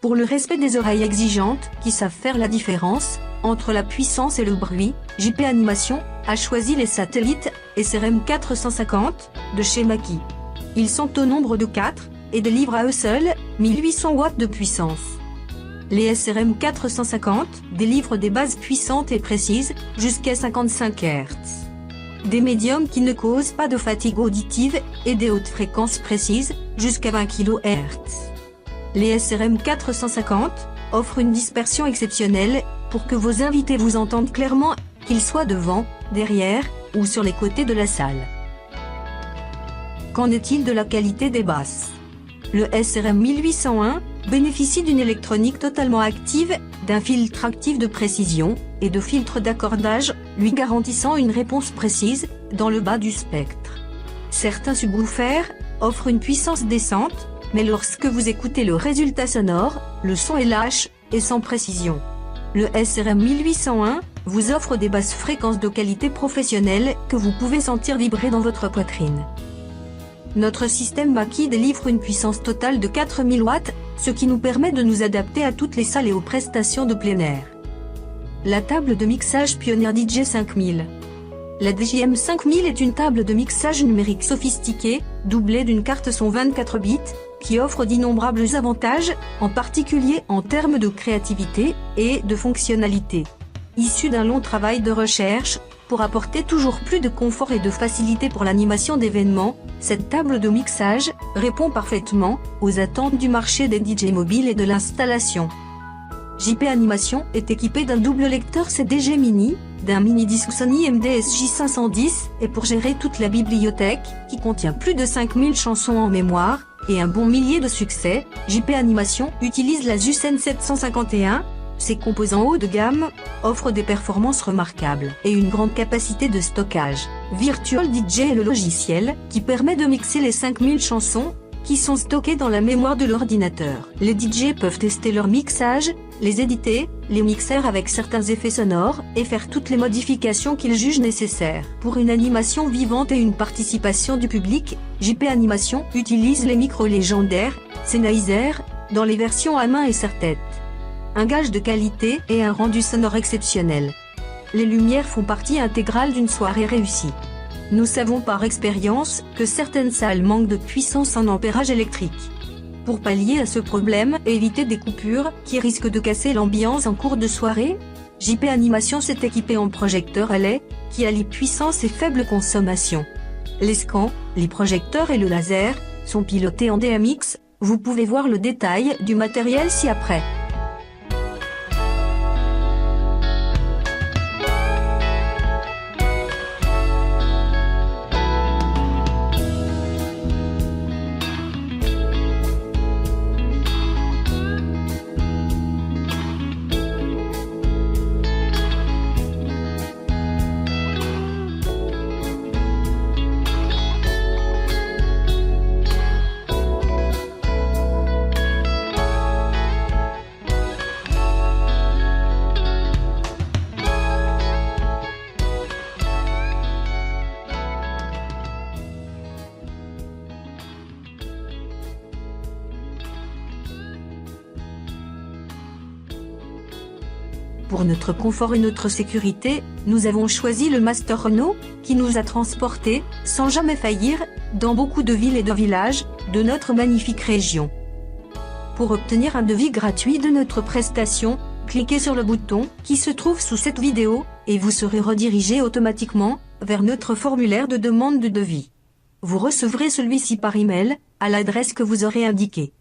Pour le respect des oreilles exigeantes, qui savent faire la différence entre la puissance et le bruit, JP Animation a choisi les satellites SRM 450 de chez Mackie. Ils sont au nombre de 4 et délivrent à eux seuls 1800 watts de puissance. Les SRM 450 délivrent des bases puissantes et précises, jusqu'à 55 Hz. Des médiums qui ne causent pas de fatigue auditive et des hautes fréquences précises, jusqu'à 20 kHz. Les SRM 450 offrent une dispersion exceptionnelle pour que vos invités vous entendent clairement, qu'ils soient devant, derrière ou sur les côtés de la salle. Qu'en est-il de la qualité des basses? Le SRM 1801 bénéficie d'une électronique totalement active, d'un filtre actif de précision et de filtres d'accordage, lui garantissant une réponse précise dans le bas du spectre. Certains subwoofers offrent une puissance décente, mais lorsque vous écoutez le résultat sonore, le son est lâche et sans précision. Le SRM 1801 vous offre des basses fréquences de qualité professionnelle que vous pouvez sentir vibrer dans votre poitrine. Notre système Mackie délivre une puissance totale de 4000 watts, ce qui nous permet de nous adapter à toutes les salles et aux prestations de plein air. La table de mixage Pioneer DJ 5000. La DJM 5000 est une table de mixage numérique sophistiquée, doublée d'une carte son 24 bits, qui offre d'innombrables avantages, en particulier en termes de créativité et de fonctionnalité. Issue d'un long travail de recherche, pour apporter toujours plus de confort et de facilité pour l'animation d'événements, cette table de mixage répond parfaitement aux attentes du marché des DJ mobiles et de l'installation. JP Animation est équipé d'un double lecteur CDG Mini, d'un mini-disque Sony MDSJ 510 et pour gérer toute la bibliothèque, qui contient plus de 5000 chansons en mémoire, et un bon millier de succès, JP Animation utilise la ZUS N751. Ses composants haut de gamme offrent des performances remarquables et une grande capacité de stockage. Virtual DJ est le logiciel qui permet de mixer les 5000 chansons qui sont stockées dans la mémoire de l'ordinateur. Les DJ peuvent tester leur mixage, les éditer, les mixer avec certains effets sonores et faire toutes les modifications qu'ils jugent nécessaires. Pour une animation vivante et une participation du public, JP Animation utilise les micros légendaires, Sennheiser, dans les versions à main et serre-tête. Un gage de qualité et un rendu sonore exceptionnel. Les lumières font partie intégrale d'une soirée réussie. Nous savons par expérience que certaines salles manquent de puissance en ampérage électrique. Pour pallier à ce problème et éviter des coupures qui risquent de casser l'ambiance en cours de soirée, JP Animation s'est équipé en projecteur à LED qui allie puissance et faible consommation. Les scans, les projecteurs et le laser sont pilotés en DMX. Vous pouvez voir le détail du matériel ci-après. Pour notre confort et notre sécurité, nous avons choisi le Master Renault, qui nous a transportés, sans jamais faillir, dans beaucoup de villes et de villages, de notre magnifique région. Pour obtenir un devis gratuit de notre prestation, cliquez sur le bouton qui se trouve sous cette vidéo, et vous serez redirigé automatiquement vers notre formulaire de demande de devis. Vous recevrez celui-ci par email, à l'adresse que vous aurez indiquée.